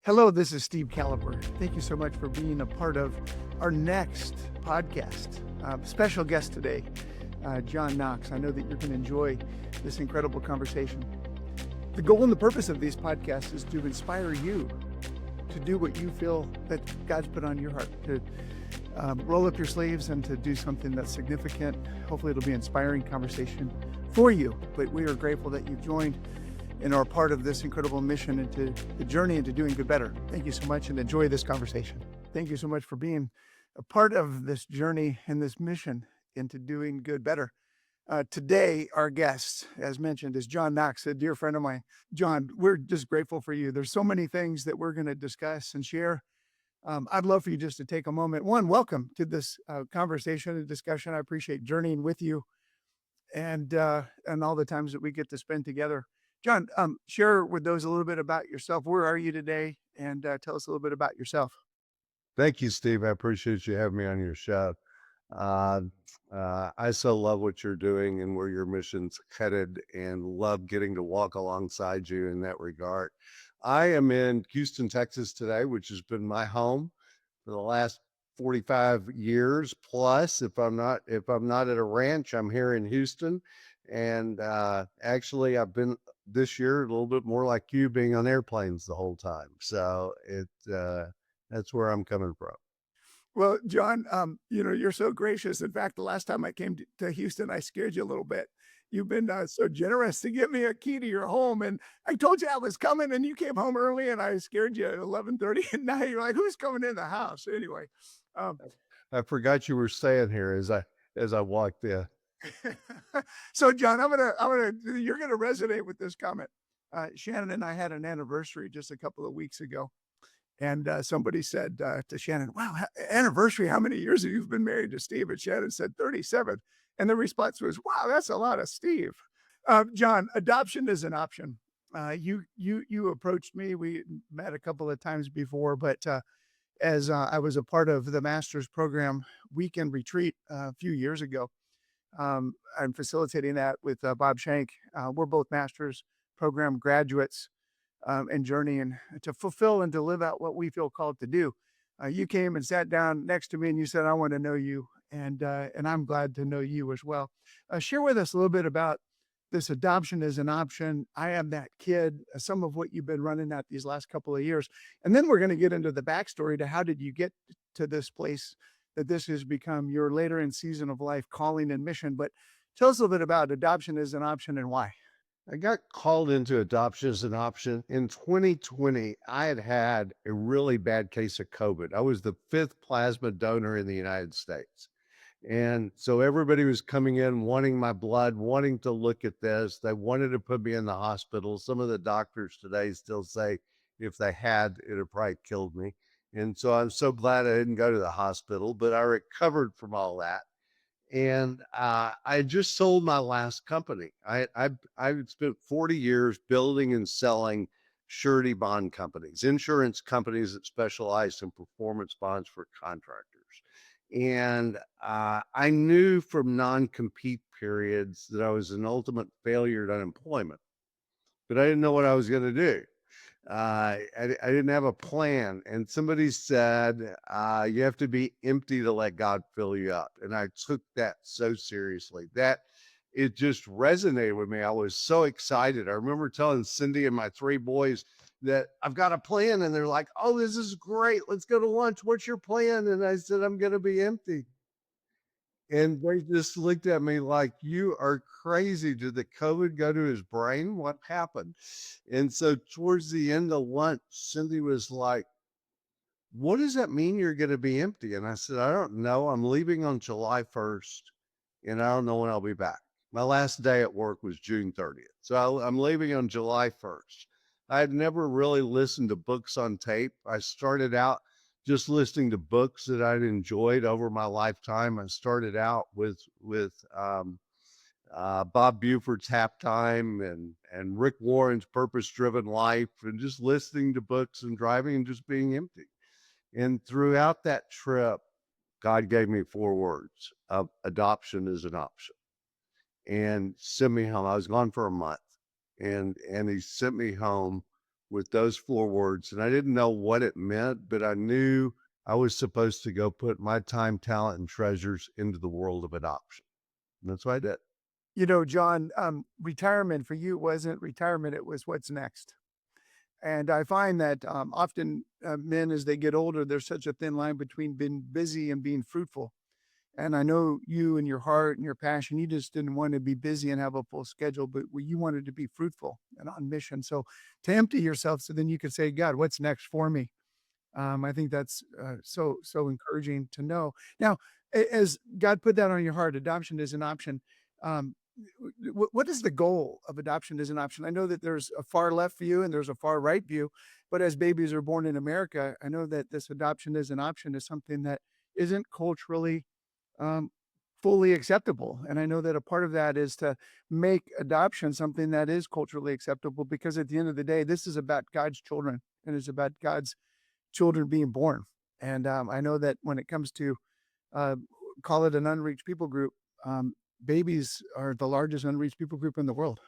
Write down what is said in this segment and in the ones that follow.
Hello, this is Steve Kaloper. Thank you so much for being a part of our next podcast. Special guest today, John Knox. I know that you're going to enjoy this incredible conversation. The goal and the purpose of these podcasts is to inspire you to do what you feel that God's put on your heart, to roll up your sleeves and to do something that's significant. Hopefully it'll be an inspiring conversation for you, but we are grateful that you've joined and are part of this incredible mission into the journey into doing good better. Thank you so much and enjoy this conversation. Thank you so much for being a part of this journey and this mission into doing good better. Today, our guest, as mentioned, is John Knox, a dear friend of mine. John, we're just grateful for you. There's so many things that we're going to discuss and share. I'd love for you just to take a moment. One, welcome to this conversation and discussion. I appreciate journeying with you and all the times that we get to spend together. John, share with those a little bit about yourself. Where are you today? And tell us a little bit about yourself. Thank you, Steve. I appreciate you having me on your show. Uh, I so love what you're doing and where your mission's headed, and love getting to walk alongside you in that regard. I am in Houston, Texas today, which has been my home for the last 45 years plus. If I'm not at a ranch, I'm here in Houston. And actually, I've been this year a little bit more like you, being on airplanes the whole time. So that's where I'm coming from. Well, John, you're so gracious. In fact, the last time I came to Houston, I scared you a little bit. You've been so generous to give me a key to your home, and I told you I was coming, and you came home early, and I scared you at 11:30, and now you're like, "Who's coming in the house?" Anyway, um, I forgot you were staying here as I walked in. so John, you're gonna resonate with this comment. Shannon and I had an anniversary just a couple of weeks ago, and somebody said to Shannon, "Wow, anniversary! How many years have you been married to Steve?" And Shannon said 37, and the response was, "Wow, that's a lot of Steve." John, adoption is an option. You approached me. We met a couple of times before, but as I was a part of the master's program weekend retreat a few years ago, I'm facilitating that with Bob Shank. We're both master's program graduates and journeying to fulfill and to live out what we feel called to do. You came and sat down next to me and you said, "I want to know you," and I'm glad to know you as well. Share with us a little bit about this adoption as an option. I am that kid. Some of what you've been running at these last couple of years, and then we're going to get into the backstory to how did you get to this place that this has become your later in season of life calling and mission. But tell us a little bit about adoption as an option and why. I got called into adoption as an option. In 2020, I had a really bad case of COVID. I was the fifth plasma donor in the United States. And so everybody was coming in wanting my blood, wanting to look at this. They wanted to put me in the hospital. Some of the doctors today still say if they had, it'd have probably killed me. And so I'm so glad I didn't go to the hospital, but I recovered from all that. And I just sold my last company. I spent 40 years building and selling surety bond companies, insurance companies that specialize in performance bonds for contractors. And I knew from non-compete periods that I was an ultimate failure at unemployment, but I didn't know what I was going to do. I didn't have a plan. And somebody said, you have to be empty to let God fill you up. And I took that so seriously that it just resonated with me. I was so excited. I remember telling Cindy and my three boys that I've got a plan. And they're like, "Oh, this is great. Let's go to lunch. What's your plan?" And I said, "I'm going to be empty." And they just looked at me like, "You are crazy. Did the COVID go to his brain? What happened?" And so towards the end of lunch, Cindy was like, "What does that mean you're going to be empty?" And I said, "I don't know. I'm leaving on July 1st and I don't know when I'll be back." My last day at work was June 30th. So I'm leaving on July 1st. I had never really listened to books on tape. I started out just listening to books that I'd enjoyed over my lifetime. I started out with Bob Buford's Halftime and Rick Warren's Purpose Driven Life, and just listening to books and driving and just being empty. And throughout that trip, God gave me four words of adoption is an option, and sent me home. I was gone for a month, and he sent me home with those 4 words. And I didn't know what it meant, but I knew I was supposed to go put my time, talent, and treasures into the world of adoption. And that's what I did. You know, John, retirement for you wasn't retirement, it was what's next. And I find that often men, as they get older, there's such a thin line between being busy and being fruitful. And I know you and your heart and your passion, you just didn't want to be busy and have a full schedule, but you wanted to be fruitful and on mission. So to empty yourself so then you could say, God, what's next for me? I think that's so encouraging to know. Now, as God put that on your heart, adoption is an option. Um, what is the goal of adoption as an option? I know that there's a far left view and there's a far right view, but as babies are born in America, I know that this adoption as an option is something that isn't culturally um, fully acceptable. And I know that a part of that is to make adoption something that is culturally acceptable because at the end of the day, this is about God's children and it's about God's children being born. And I know that when it comes to uh, call it an unreached people group, babies are the largest unreached people group in the world.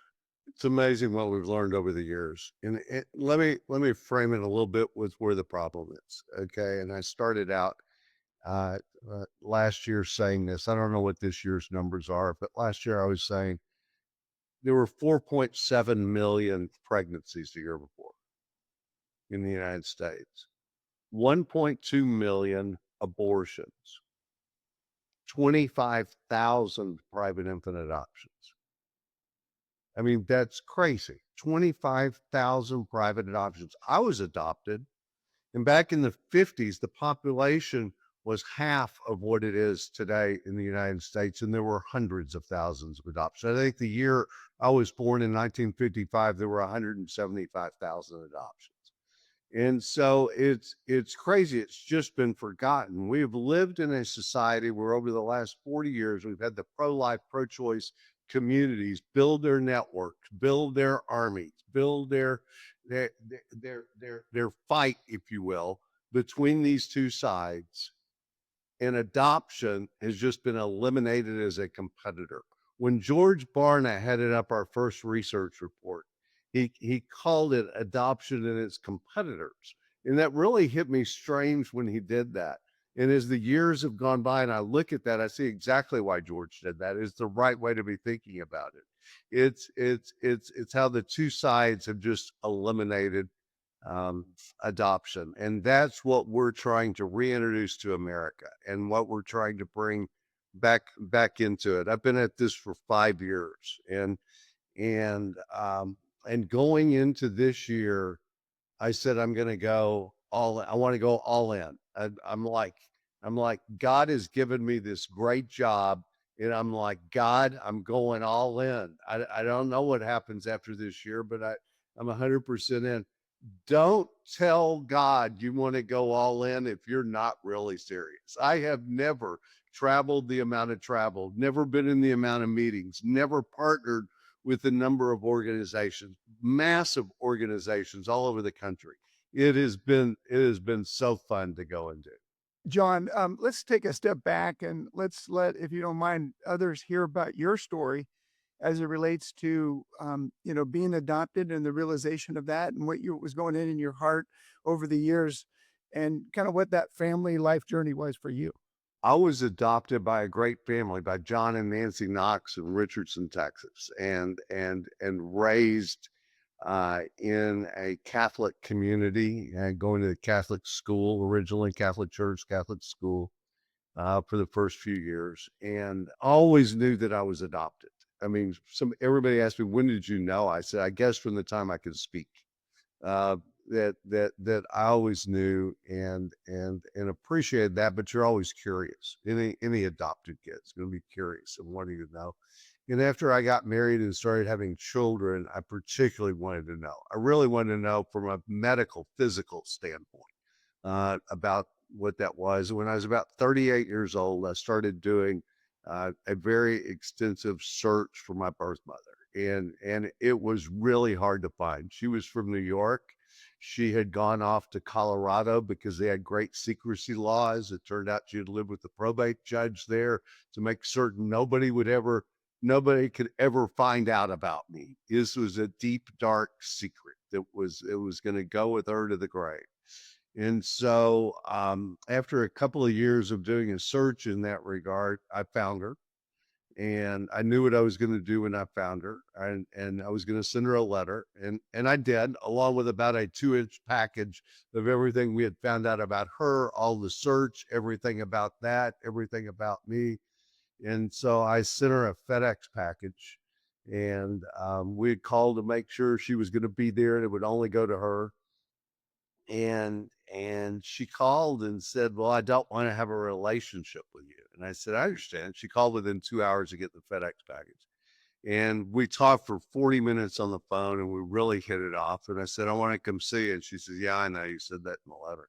It's amazing what we've learned over the years. And let me frame it a little bit with where the problem is. Okay. And I started out uh, last year saying this. I don't know what this year's numbers are, but last year I was saying there were 4.7 million pregnancies the year before in the United States, 1.2 million abortions, 25,000 private infant adoptions. I mean, that's crazy. 25,000 private adoptions. I was adopted. And back in the 50s, the population was half of what it is today in the United States, and there were hundreds of thousands of adoptions. I think the year I was born in 1955, there were 175,000 adoptions. And so it's crazy. It's just been forgotten. We've lived in a society where over the last 40 years, we've had the pro-life, pro-choice communities build their networks, build their armies, build their fight, if you will, between these two sides, and adoption has just been eliminated as a competitor. When George Barna headed up our first research report, he called it adoption and its competitors. And that really hit me strange when he did that. And as the years have gone by and I look at that, I see exactly why George did that. It's the right way to be thinking about it. It's how the two sides have just eliminated um, adoption. And that's what we're trying to reintroduce to America and what we're trying to bring back into it. I've been at this for 5 years and and going into this year, I said I'm going to go all. I want to go all in. I'm like God has given me this great job, and I'm like God, I'm going all in. I don't know what happens after this year, but I'm 100% in. Don't tell God you want to go all in if you're not really serious. I have never traveled the amount of travel, never been in the amount of meetings, never partnered with a number of organizations, massive organizations all over the country. It has been so fun to go into. John, let's take a step back and let's let, if you don't mind, others hear about your story as it relates to, being adopted and the realization of that and was going in your heart over the years and kind of what that family life journey was for you. I was adopted by a great family, by John and Nancy Knox in Richardson, Texas, and raised in a Catholic community and going to the Catholic school, originally Catholic church, Catholic school, for the first few years, and always knew that I was adopted. I mean, everybody asked me, when did you know? I said, I guess from the time I could speak. Uh, that I always knew and appreciated that, but you're always curious. Any adopted kid's going to be curious and wanting to know. And after I got married and started having children, I particularly wanted to know. I really wanted to know from a medical, physical standpoint about what that was. When I was about 38 years old, I started doing a very extensive search for my birth mother, and it was really hard to find. She was from New York. She had gone off to Colorado because they had great secrecy laws. It turned out she had lived with the probate judge there to make certain nobody could ever find out about me. This was a deep, dark secret. it was going to go with her to the grave. And so, after a couple of years of doing a search in that regard, I found her, and I knew what I was going to do when I found her, and I was going to send her a letter, and I did, along with about a 2-inch package of everything we had found out about her, all the search, everything about that, everything about me. And so I sent her a FedEx package, and we had called to make sure she was going to be there and it would only go to her. And she called and said, "Well, I don't want to have a relationship with you." And I said, "I understand." She called within 2 hours to get the FedEx package. And we talked for 40 minutes on the phone, and we really hit it off. And I said, "I want to come see you." And she says, "Yeah, I know. You said that in the letter."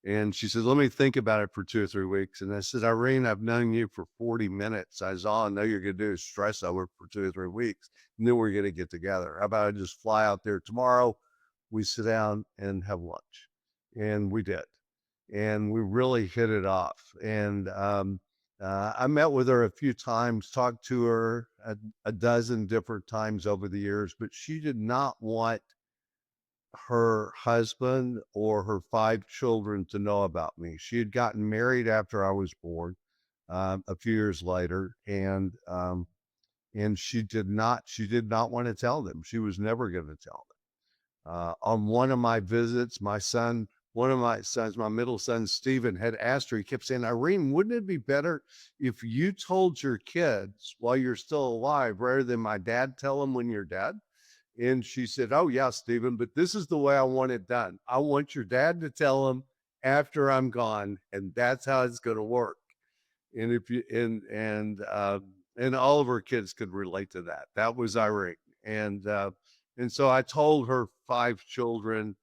And she said, "Let me think about it for 2 or 3 weeks." And I said, "Irene, I've known you for 40 minutes. All I know you're going to do is stress over for 2 or 3 weeks. And then we're going to get together. How about I just fly out there tomorrow? We sit down and have lunch." And we did. And we really hit it off. And I met with her a few times, talked to her a dozen different times over the years, but she did not want her husband or her 5 children to know about me. She had gotten married after I was born, a few years later, and she did not want to tell them. She was never going to tell them. On one of my visits, one of my sons, my middle son Stephen, had asked her. He kept saying, "Irene, wouldn't it be better if you told your kids while you're still alive rather than my dad tell them when you're dead?" And she said, "Oh, yeah, Stephen, but this is the way I want it done. I want your dad to tell him after I'm gone, and that's how it's going to work." And if you and all of her kids could relate to that. That was Irene, and so I told her 5 children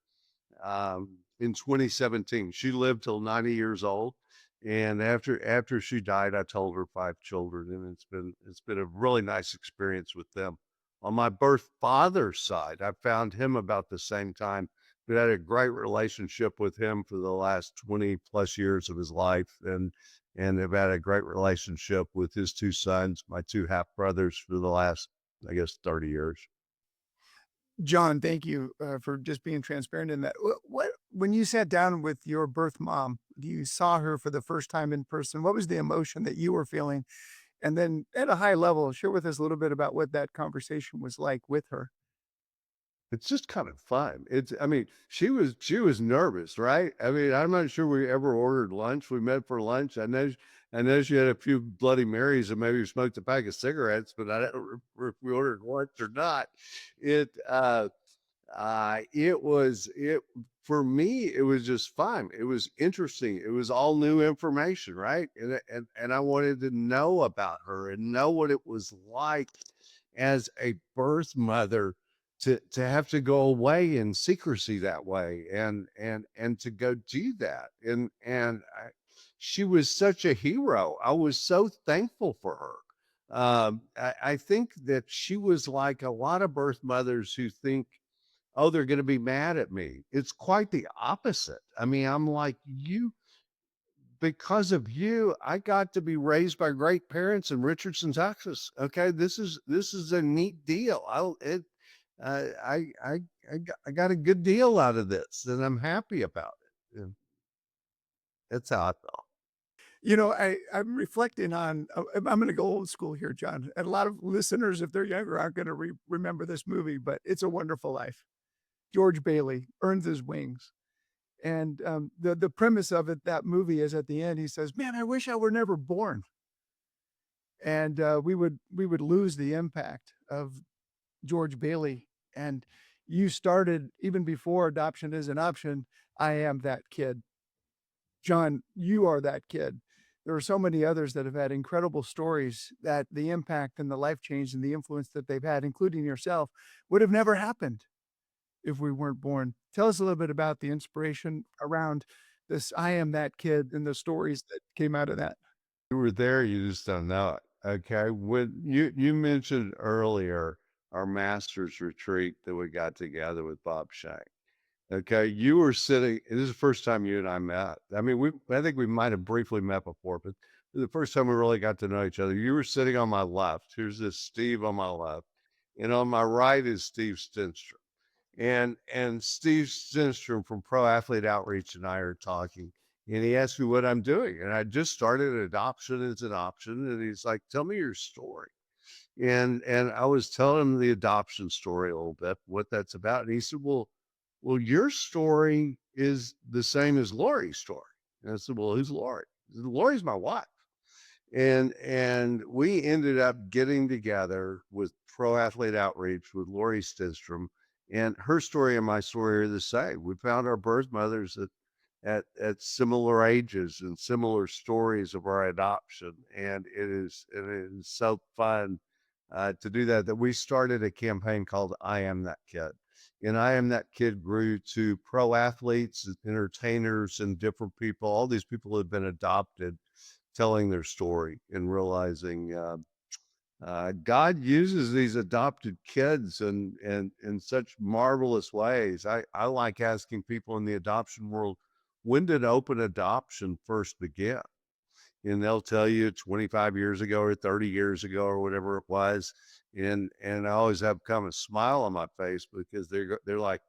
in 2017. She lived till 90 years old, and after she died, I told her 5 children, and it's been a really nice experience with them. On my birth father's side, I found him about the same time. We had a great relationship with him for the last 20 plus years of his life, and have had a great relationship with his 2 sons, my 2 half brothers, for the last, I guess, 30 years. John, thank you for just being transparent in that. What when you sat down with your birth mom, you saw her for the first time in person. What was the emotion that you were feeling? And then, at a high level, share with us a little bit about what that conversation was like with her. It's just kind of fun. I mean, she was nervous, right? I mean, I'm not sure we ever ordered lunch. We met for lunch. I know she had a few Bloody Marys and maybe smoked a pack of cigarettes, but I don't remember if we ordered lunch or not. It, it was it for me. It was just fun. It was interesting. It was all new information, right? And I wanted to know about her and know what it was like as a birth mother to have to go away in secrecy that way, and to go do that. She was such a hero. I was so thankful for her. I think that she was like a lot of birth mothers who think, "Oh, they're going to be mad at me." It's quite the opposite. I mean, I'm like, because of you, I got to be raised by great parents in Richardson, Texas. Okay, this is a neat deal. I got a good deal out of this, and I'm happy about it. And that's how I felt. I'm reflecting on. I'm going to go old school here, John. And a lot of listeners, if they're younger, aren't going to remember this movie, but It's a Wonderful Life. George Bailey earns his wings. And the premise of it, that movie, is at the end, he says, "Man, I wish I were never born." And we would lose the impact of George Bailey. And you started even before adoption is an option. I am that kid. John, you are that kid. There are so many others that have had incredible stories that the impact and the life change and the influence that they've had, including yourself, would have never happened if we weren't born. Tell us a little bit about the inspiration around this I am that kid and the stories that came out of that. You were there, you just don't know it. Okay. When you mentioned earlier our master's retreat that we got together with Bob Shank. Okay, you were sitting. This is the first time you and I met. I mean, I think we might have briefly met before, but the first time we really got to know each other. You were sitting on my left. Here's this Steve on my left, and on my right is Steve Stenstrom. And Steve Zinstrom from Pro Athlete Outreach and I are talking, and he asked me what I'm doing, and I just started adoption as an option, and he's like, "Tell me your story." And I was telling him the adoption story a little bit, what that's about, and he said, "Well, your story is the same as Lori's story." And I said, "Well, who's Lori?" He said, "Lori's my wife." And we ended up getting together with Pro Athlete Outreach with Lori Stidstrom, and her story and my story are the same. We found our birth mothers at similar ages and similar stories of our adoption, and it is so fun to do that we started a campaign called I Am That Kid. And I Am That Kid grew to pro athletes, entertainers, and different people. All these people have been adopted, telling their story and realizing God uses these adopted kids in such marvelous ways. I like asking people in the adoption world, when did open adoption first begin? And they'll tell you 25 years ago or 30 years ago or whatever it was. And I always have kind of a smile on my face because they're like,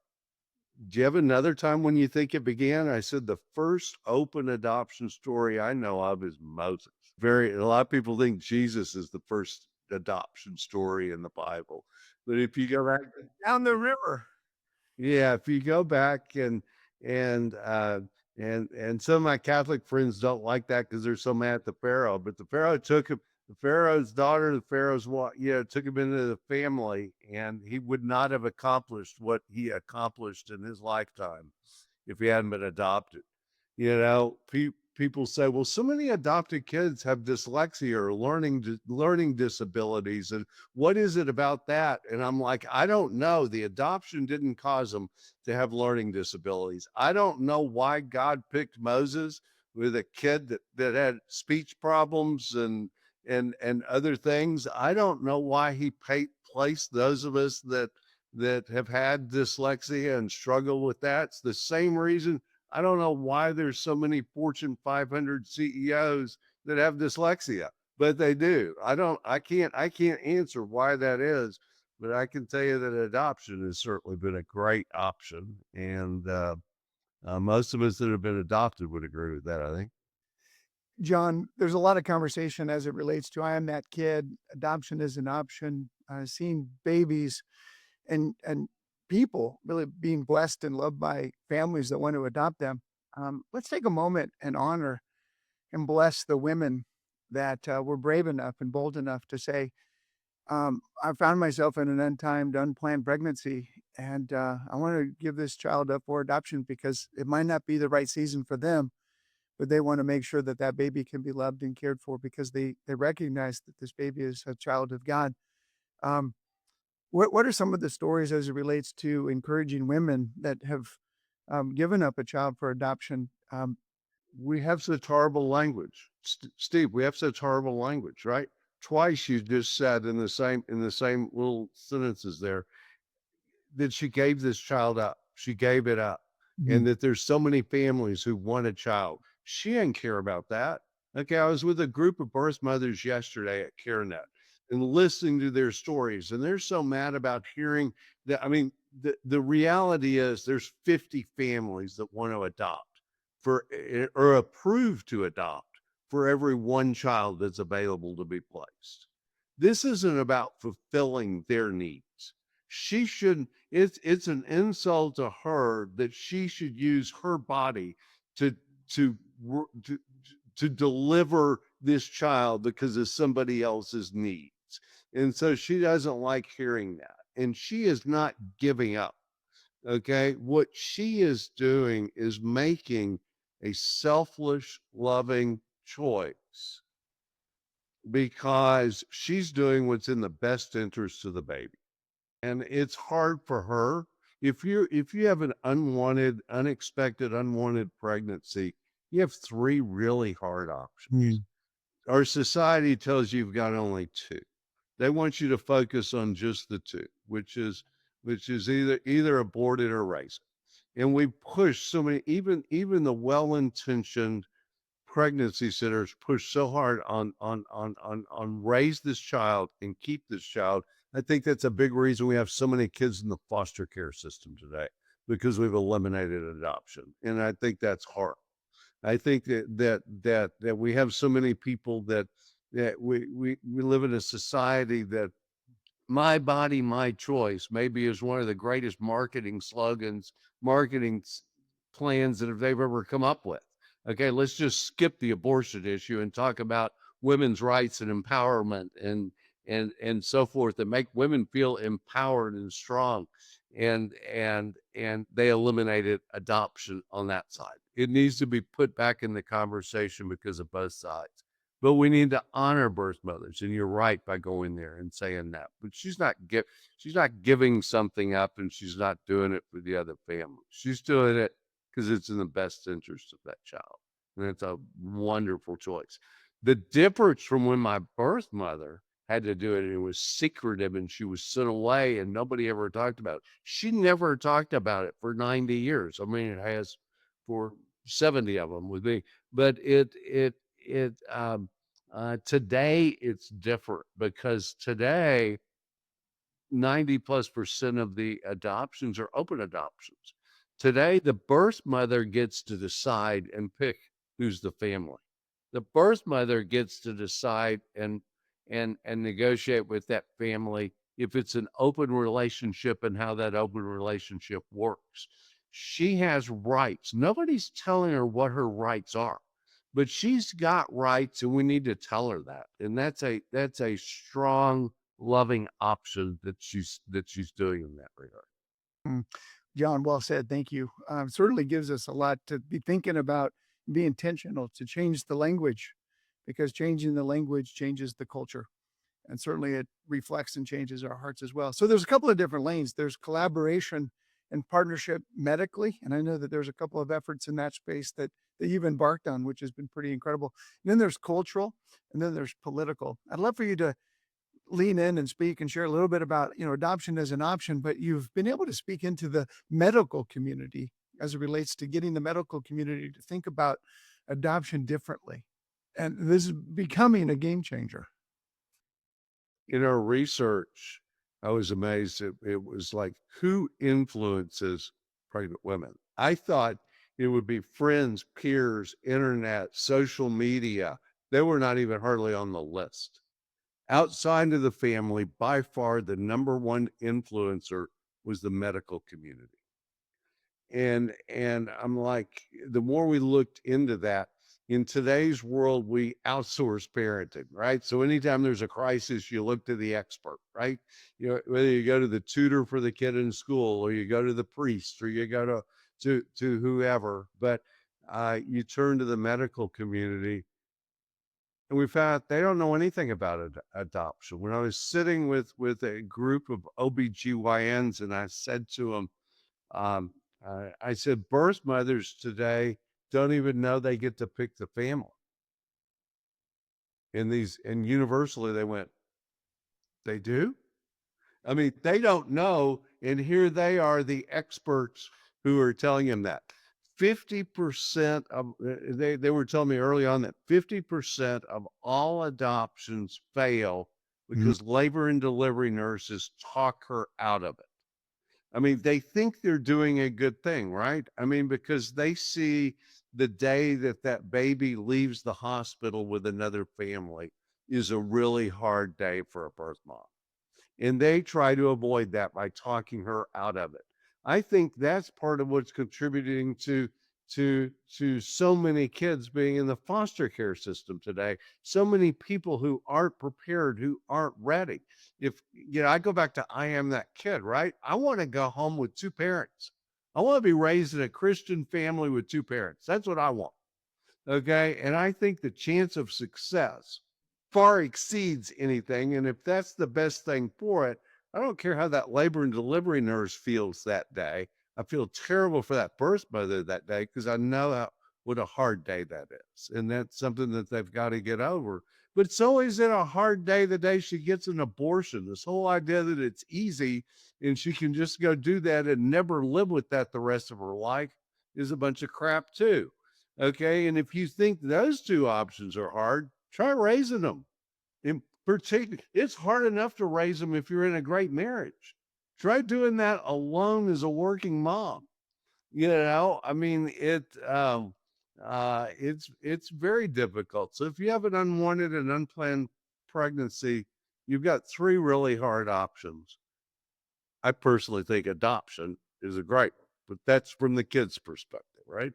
"Do you have another time when you think it began?" I said, "The first open adoption story I know of is Moses." A lot of people think Jesus is the first adoption story in the Bible. But if you go back, Down the river. yeah, if you go back and and some of my Catholic friends don't like that because they're so mad at the Pharaoh. But the Pharaoh took him, the Pharaoh's daughter, the Pharaoh's wife, took him into the family, and he would not have accomplished what he accomplished in his lifetime if he hadn't been adopted. People say, well, so many adopted kids have dyslexia or learning disabilities, and what is it about that? And I'm like, I don't know. The adoption didn't cause them to have learning disabilities. I don't know why God picked Moses with a kid that had speech problems and other things. I don't know why he placed those of us that have had dyslexia and struggle with that. It's the same reason I don't know why there's so many Fortune 500 CEOs that have dyslexia, but they do. I can't answer why that is, but I can tell you that adoption has certainly been a great option. And most of us that have been adopted would agree with that, I think. John, there's a lot of conversation as it relates to I Am That Kid. Adoption is an option. Seeing babies and people really being blessed and loved by families that want to adopt them. Let's take a moment and honor and bless the women that were brave enough and bold enough to say, I found myself in an untimed, unplanned pregnancy, and I want to give this child up for adoption because it might not be the right season for them, but they want to make sure that that baby can be loved and cared for because they recognize that this baby is a child of God. Um, what are some of the stories as it relates to encouraging women that have given up a child for adoption? We have such horrible language. Steve, we have such horrible language, right? Twice you just said in the same little sentences there that she gave this child up. She gave it up. Mhm. And that there's so many families who want a child. She didn't care about that. Okay, I was with a group of birth mothers yesterday at CareNet and listening to their stories. And they're so mad about hearing that. I mean, the reality is there's 50 families that want to adopt or approved to adopt for every one child that's available to be placed. This isn't about fulfilling their needs. She shouldn't, it's an insult to her that she should use her body to to to to deliver this child because of somebody else's needs. And so she doesn't like hearing that. And she is not giving up. Okay. What she is doing is making a selfless, loving choice because she's doing what's in the best interest of the baby. And it's hard for her. If you have an unexpected, unwanted pregnancy, you have three really hard options. Mm. Our society tells you you've got only two. They want you to focus on just the two, which is either abort it or raise it. And we push so many, even the well-intentioned pregnancy centers push so hard on raise this child and keep this child I think that's a big reason we have so many kids in the foster care system today because we've eliminated adoption. And I think that's hard. I think that we have so many people that we live in a society that my body, my choice maybe is one of the greatest marketing slogans, marketing plans that they've ever come up with. Okay, let's just skip the abortion issue and talk about women's rights and empowerment and so forth that make women feel empowered and strong. And they eliminated adoption on that side. It needs to be put back in the conversation because of both sides. But we need to honor birth mothers, and you're right by going there and saying that. But she's not giving something up, and she's not doing it for the other family. She's doing it because it's in the best interest of that child, and it's a wonderful choice. The difference from when my birth mother had to do it, and it was secretive, and she was sent away, and nobody ever talked about it. She never talked about it for 90 years. I mean, it has for 70 of them with me, but today it's different because today 90+% of the adoptions are open adoptions. Today, the birth mother gets to decide and pick who's the family. The birth mother gets to decide and negotiate with that family if it's an open relationship and how that open relationship works. She has rights. Nobody's telling her what her rights are, but she's got rights, and we need to tell her that. And that's a strong, loving option that she's doing in that regard. Mm. John, well said. Thank you. Certainly gives us a lot to be thinking about, be intentional to change the language because changing the language changes the culture. And certainly it reflects and changes our hearts as well. So there's a couple of different lanes. There's collaboration and partnership medically. And I know that there's a couple of efforts in that space that you've embarked on, which has been pretty incredible. And then there's cultural and then there's political. I'd love for you to lean in and speak and share a little bit about, adoption as an option, but you've been able to speak into the medical community as it relates to getting the medical community to think about adoption differently. And this is becoming a game changer. In our research, I was amazed. It was like, who influences pregnant women? I thought it would be friends, peers, internet, social media. They were not even hardly on the list. Outside of the family, by far the number one influencer was the medical community. And I'm like, the more we looked into that, in today's world, we outsource parenting, right? So anytime there's a crisis, you look to the expert, right? Whether you go to the tutor for the kid in school, or you go to the priest, or you go to whoever, but you turn to the medical community, and we found out they don't know anything about adoption. When I was sitting with a group of OBGYNs, and I said to them, I said, birth mothers today don't even know they get to pick the family. And universally they went, they do? I mean, they don't know. And here they are, the experts who are telling them that. 50% of, they were telling me early on that 50% of all adoptions fail because labor and delivery nurses talk her out of it. I mean, they think they're doing a good thing, right? I mean, because they see the day that that baby leaves the hospital with another family is a really hard day for a birth mom. And they try to avoid that by talking her out of it. I think that's part of what's contributing to so many kids being in the foster care system today. So many people who aren't prepared, who aren't ready. If I go back to I am that kid, right? I want to go home with two parents. I want to be raised in a Christian family with two parents. That's what I want. Okay. And I think the chance of success far exceeds anything. And if that's the best thing for it, I don't care how that labor and delivery nurse feels that day. I feel terrible for that birth mother that day because I know what a hard day that is. And that's something that they've got to get over. But it's always in a hard day the day she gets an abortion. This whole idea that it's easy and she can just go do that and never live with that the rest of her life is a bunch of crap too. Okay. And if you think those two options are hard, try raising them. It's hard enough to raise them if you're in a great marriage. Try doing that alone as a working mom. I mean, it's very difficult. So if you have an unwanted and unplanned pregnancy, you've got three really hard options. I personally think adoption is a great one, but that's from the kid's perspective, right?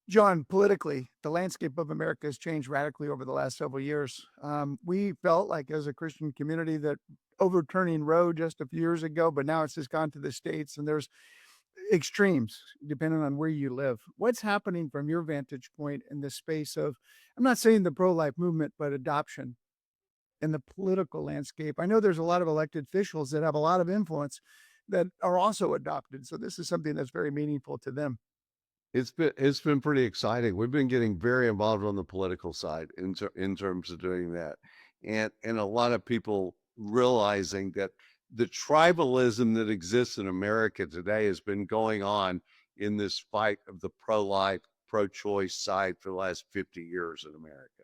John, politically, the landscape of America has changed radically over the last several years. We felt like, as a Christian community, that overturning Roe just a few years ago, but now it's just gone to the states, and there's extremes depending on where you live. What's happening from your vantage point in the space of, I'm not saying the pro life movement, but adoption in the political landscape? I know there's a lot of elected officials that have a lot of influence that are also adopted. So this is something that's very meaningful to them. It's been pretty exciting. We've been getting very involved on the political side in terms of doing that, and a lot of people realizing that the tribalism that exists in America today has been going on in this fight of the pro-life, pro-choice side for the last 50 years in America,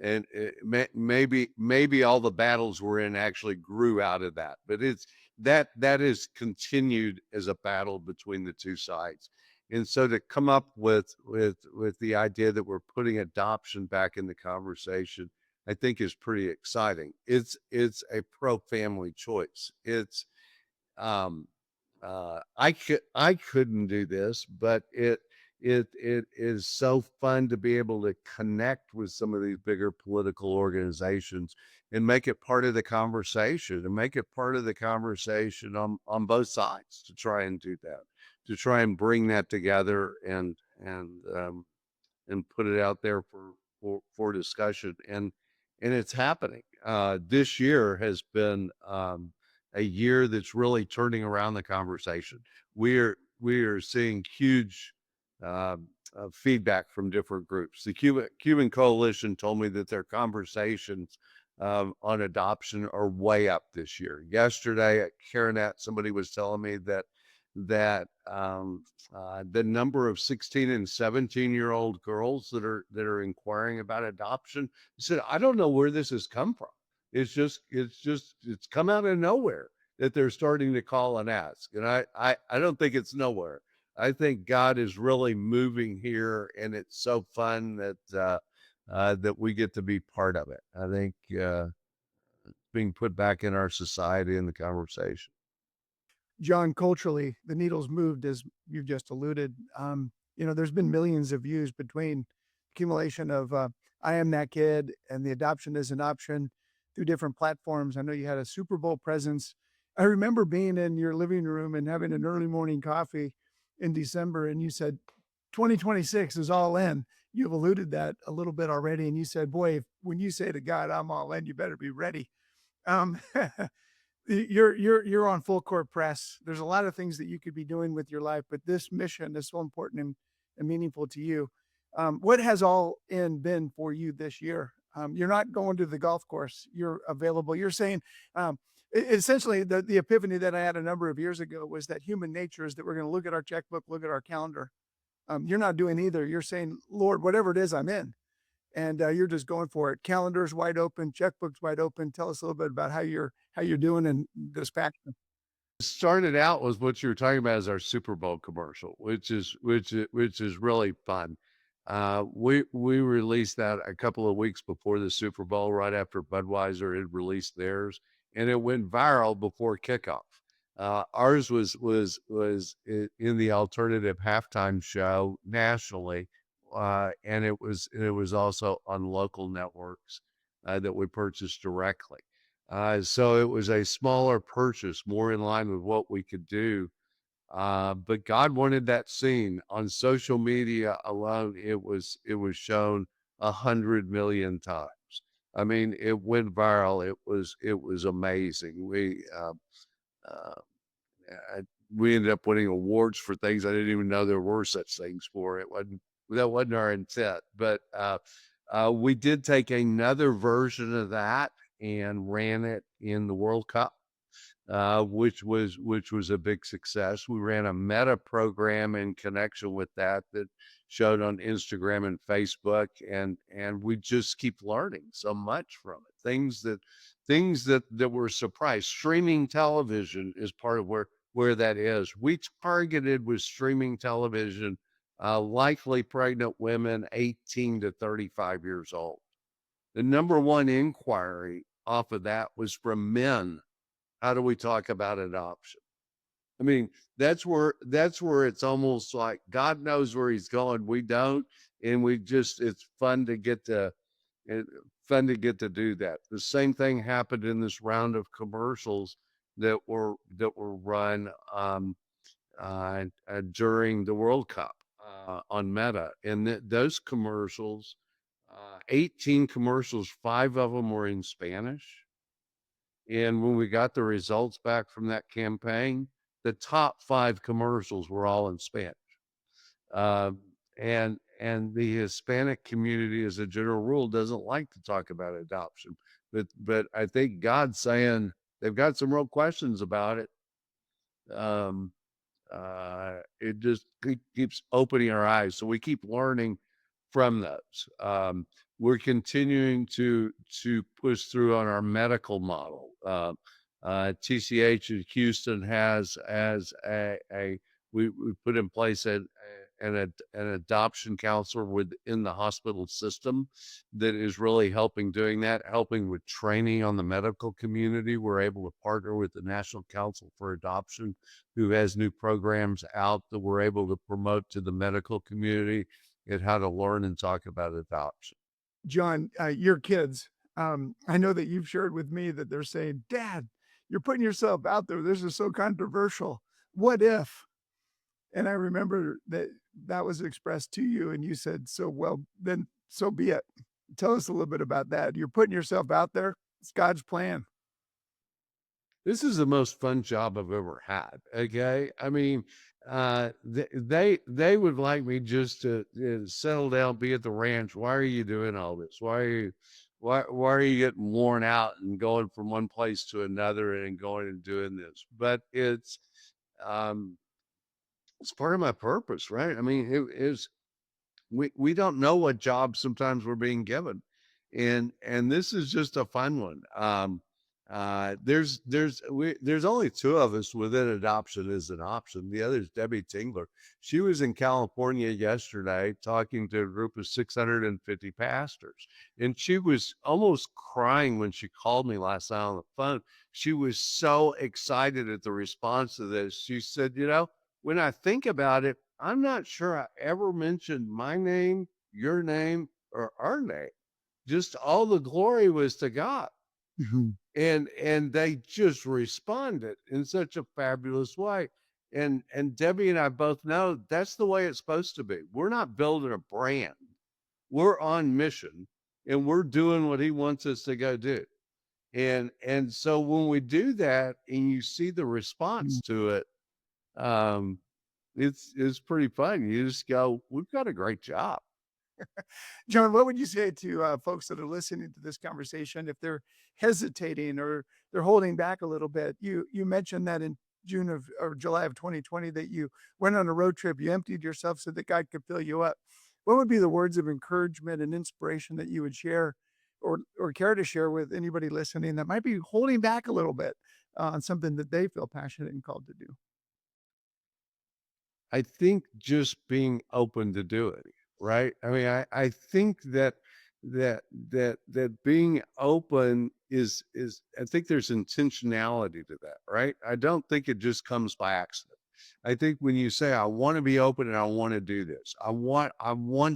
and maybe all the battles we're in actually grew out of that, but it's that is continued as a battle between the two sides. And so to come up with the idea that we're putting adoption back in the conversation, I think is pretty exciting. It's a pro-family choice. It's um I couldn't do this, but it is so fun to be able to connect with some of these bigger political organizations and make it part of the conversation and make it part of the conversation on both sides to try and do that, to try and bring that together and put it out there for discussion. And it's happening. This year has been a year that's really turning around the conversation. We are seeing huge feedback from different groups. The Cuban Coalition told me that their conversations on adoption are way up this year. Yesterday at CareNet, somebody was telling me that the number of 16 and 17-year-old girls that are inquiring about adoption, he said, I don't know where this has come from. It's come out of nowhere that they're starting to call and ask. And I don't think it's nowhere. I think God is really moving here, and it's so fun that we get to be part of it. I think being put back in our society in the conversation. John, culturally, the needle's moved, as you've just alluded. There's been millions of views between accumulation of I Am That Kid and the adoption is an option through different platforms. I know you had a Super Bowl presence. I remember being in your living room and having an early morning coffee in December, and you said 2026 is all in. You've alluded that a little bit already, and you said, "Boy, when you say to God, I'm all in, you better be ready." Um, you're on full court press. There's a lot of things that you could be doing with your life, but this mission is so important and meaningful to you. What has all in been for you this year? You're not going to the golf course. You're available. You're saying, essentially, the epiphany that I had a number of years ago was that human nature is that we're going to look at our checkbook, look at our calendar. You're not doing either. You're saying, Lord, whatever it is, I'm in, and you're just going for it. Calendar's wide open, checkbook's wide open. Tell us a little bit about how you're doing in this passion. Started out with what you were talking about as our Super Bowl commercial, which is really fun. We released that a couple of weeks before the Super Bowl, right after Budweiser had released theirs, and it went viral before kickoff. Ours was in the alternative halftime show nationally, and it was also on local networks that we purchased directly. So it was a smaller purchase, more in line with what we could do. But God wanted that scene on social media alone. It was shown 100 million times. I mean, it went viral. It was amazing. Uh, we ended up winning awards for things I didn't even know there were such things for. That wasn't our intent, but we did take another version of that and ran it in the World Cup, which was a big success. We ran a meta program in connection with that showed on Instagram and Facebook, and we just keep learning so much from it. Things that were surprised. Streaming television is part of where that is. We targeted with streaming television likely pregnant women 18 to 35 years old. The number one inquiry off of that was from men. How do we talk about adoption? I mean, that's where it's almost like God knows where he's going. We don't, and we just it's it, fun to get to do that. The same thing happened in this round of commercials that were run during the World Cup on Meta, and those commercials, 18 commercials, 5 of them were in Spanish. And when we got the results back from that campaign, the top 5 commercials were all in Spanish. Um, and the Hispanic community, as a general rule, doesn't like to talk about adoption. But I think God's saying they've got some real questions about it. Um, it just keeps opening our eyes. So we keep learning from those. We're continuing to push through on our medical model. TCH in Houston has as a we put in place an adoption counselor within the hospital system that is really helping doing that, helping with training on the medical community. We're able to partner with the National Council for Adoption, who has new programs out that we're able to promote to the medical community and how to learn and talk about adoption. John, your kids, I know that you've shared with me that they're saying, "Dad, you're putting yourself out there. This is so controversial. What if?" And I remember that that was expressed to you, and you said, "So, well, then so be it." Tell us a little bit about that. You're putting yourself out there. It's God's plan. This is the most fun job I've ever had. Okay, I mean, they would like me just to settle down, be at the ranch. Why are you doing all this? Why are you getting worn out and going from one place to another and going and doing this? But um, it's part of my purpose, right? I mean, it is we don't know what jobs sometimes we're being given, and this is just a fun one. There's only 2 of us within adoption as an option. The other is Debbie Tingler. She was in California yesterday talking to a group of 650 pastors, and she was almost crying when she called me last night on the phone. She was so excited at the response to this. She said, when I think about it, I'm not sure I ever mentioned my name, your name, or our name. Just all the glory was to God. Mhm. And they just responded in such a fabulous way. And Debbie and I both know that's the way it's supposed to be. We're not building a brand. We're on mission and we're doing what he wants us to go do. And so when we do that and you see the response to it, um, it's pretty fun. You just go, we've got a great job. John, what would you say to folks that are listening to this conversation if they're hesitating or they're holding back a little bit? You mentioned that in June of or July of 2020 that you went on a road trip, you emptied yourself so that God could fill you up. What would be the words of encouragement and inspiration that you would share or care to share with anybody listening that might be holding back a little bit on something that they feel passionate and called to do? I think just being open to do it, right? I mean, I think that being open is I think there's intentionality to that, right? I don't think it just comes by accident. I think when you say I want to be open and I want to do this, I want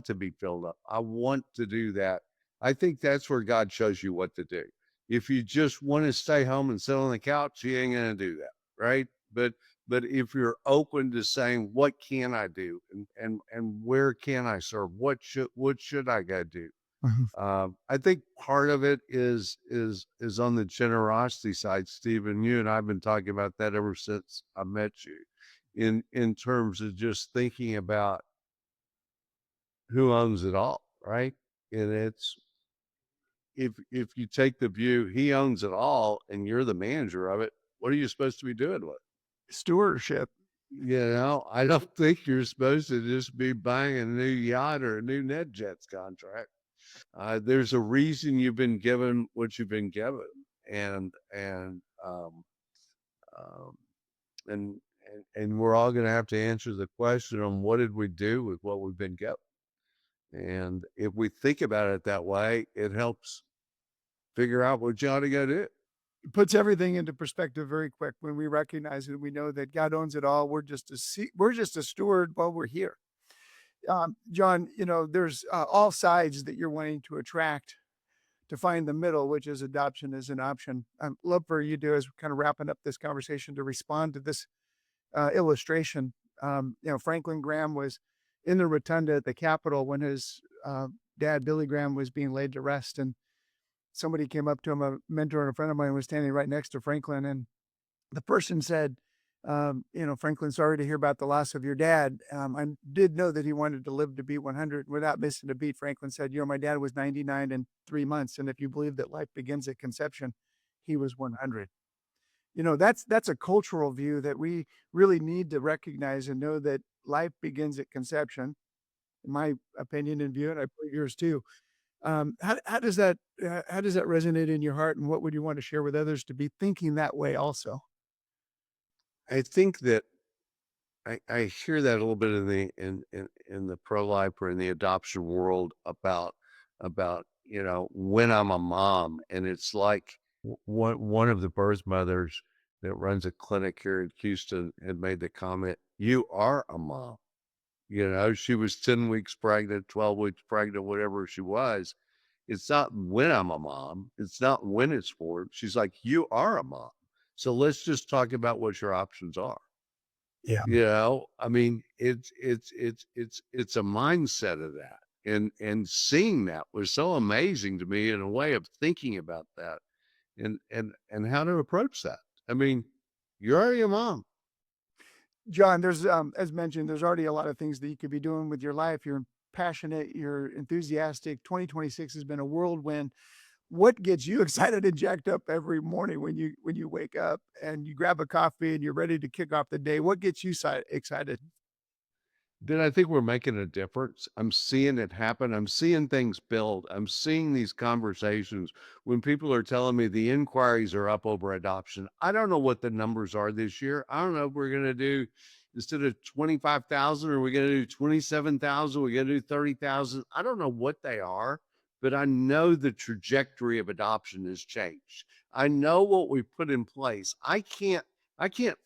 to be filled up. I want to do that. I think that's where God shows you what to do. If you just want to stay home and sit on the couch, you ain't gonna do that, right? But if you're open to saying, what can I do and where can I serve? What should I go do? Mhm. I think part of it is on the generosity side, Stephen. You and I've been talking about that ever since I met you, in terms of just thinking about who owns it all, right? And it's if you take the view he owns it all and you're the manager of it, what are you supposed to be doing with it? Stewardship. I don't think you're supposed to just be buying a new yacht or a new NetJets contract. There's a reason you've been given what you've been given, and and um, um, and and we're all going to have to answer the question on what did we do with what we've been given. And if we think about it that way, it helps figure out what you ought to go do. It puts everything into perspective very quick when we recognize it. We know that God owns it all. We're just a steward while we're here. John, there's all sides that you're wanting to attract to find the middle, which is adoption is an option. Love for you to, as we're kind of wrapping up this conversation, to respond to this illustration. Franklin Graham was in the rotunda at the Capitol when his dad, Billy Graham, was being laid to rest. And somebody came up to him, a mentor and a friend of mine was standing right next to Franklin. And the person said, Franklin, sorry to hear about the loss of your dad. I did know that he wanted to live to be 100 without missing a beat. Franklin said, my dad was 99 and 3 months. And if you believe that life begins at conception, he was 100. That's a cultural view that we really need to recognize and know that life begins at conception, in my opinion and view, and I believe yours too. How does that resonate in your heart, and what would you want to share with others to be thinking that way also? I think that I hear that a little bit in the pro-life or in the adoption world about when I'm a mom, and it's like one of the birth mothers that runs a clinic here in Houston had made the comment, "You are a mom." She was 10 weeks pregnant, 12 weeks pregnant, whatever she was. It's not when I'm a mom. It's not when it's for. She's like, "You are a mom. So let's just talk about what your options are." Yeah. I mean, it's a mindset of that. And seeing that was so amazing to me in a way of thinking about that and how to approach that. I mean, you're already a mom. John, there's as mentioned, there's already a lot of things that you could be doing with your life. You're passionate, you're enthusiastic. 2026 has been a whirlwind. What gets you excited and jacked up every morning when you wake up and you grab a coffee and you're ready to kick off the day? What gets you excited? Then I think we're making a difference. I'm seeing it happen. I'm seeing things build. I'm seeing these conversations when people are telling me the inquiries are up over adoption. I don't know what the numbers are this year. I don't know if we're going to do, instead of 25,000, are we going to do 27,000? We're going to do 30,000. I don't know what they are, but I know the trajectory of adoption has changed. I know what we put in place. I can't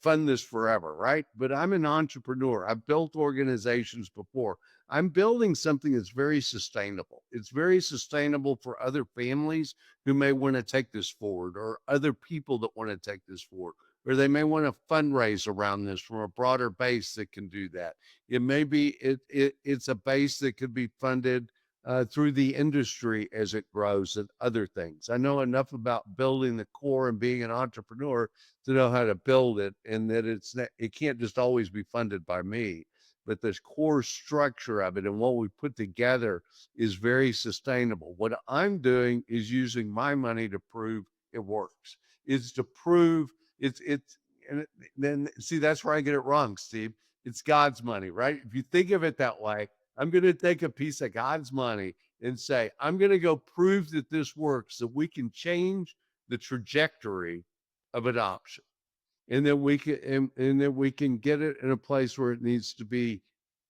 fund this forever, right? But I'm an entrepreneur. I've built organizations before. I'm building something that's very sustainable. It's very sustainable for other families who may want to take this forward, or other people that want to take this forward, or they may want to fundraise around this from a broader base that can do that. It may be it's a base that could be funded through the industry as it grows and other things. I know enough about building the core and being an entrepreneur to know how to build it, and that it can't just always be funded by me, but this core structure of it and what we put together is very sustainable. What I'm doing is using my money to prove it works. It's to prove it's and then see, that's where I get it wrong, Steve. It's God's money, right? If you think of it that way, I'm going to take a piece of God's money and say, I'm going to go prove that this works, that we can change the trajectory of adoption, and that we can get it in a place where it needs to be,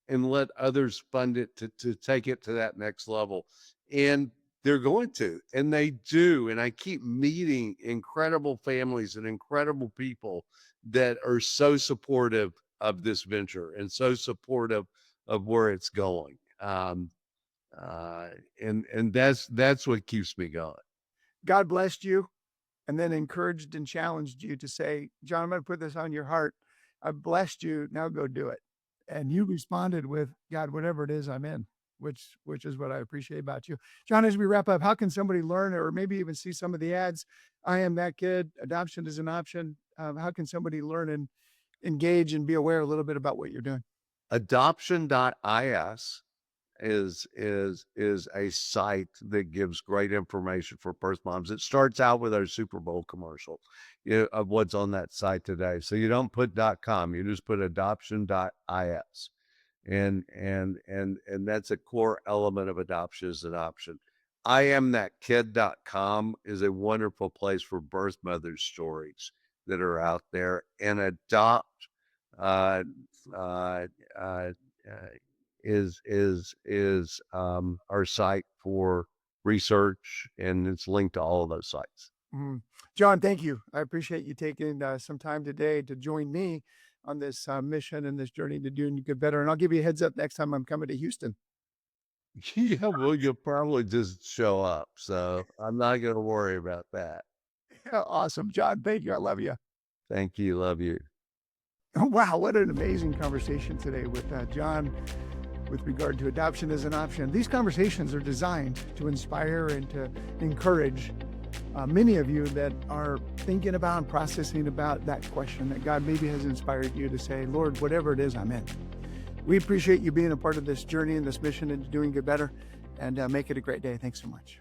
and let others fund it to take it to that next level. And they're going to, and they do. And I keep meeting incredible families and incredible people that are so supportive of this venture and so supportive of where it's going. Uh, and that's what keeps me going. God blessed you and then encouraged and challenged you to say, John, I'm going to put this on your heart. I've blessed you. Now go do it. And you responded with, God, whatever it is, I'm in, which is what I appreciate about you. John, as we wrap up, how can somebody learn or maybe even see some of the ads? I am that kid. Adoption is an option. How can somebody learn and engage and be aware a little bit about what you're doing? Adoption.is, is a site that gives great information for birth moms. It starts out with our Super Bowl commercial, of what's on that site today. So you don't put .com, you just put adoption.is. And that's a core element of adoption is an option. IamThatKid.com is a wonderful place for birth mothers stories that are out there, and adopt uh, uh, uh, uh, is our site for research, and it's linked to all of those sites. Mhm. John, thank you. I appreciate you taking some time today to join me on this mission and this journey to doing good better. And I'll give you a heads up next time I'm coming to Houston. Yeah, well, you'll probably just show up, so I'm not going to worry about that. Awesome. John, thank you. I love you. Thank you. Love you. Wow, what an amazing conversation today with John with regard to adoption as an option. These conversations are designed to inspire and to encourage many of you that are thinking about and processing about that question, that God maybe has inspired you to say, Lord, whatever it is, I'm in. We appreciate you being a part of this journey and this mission into doing good better, and make it a great day. Thanks so much.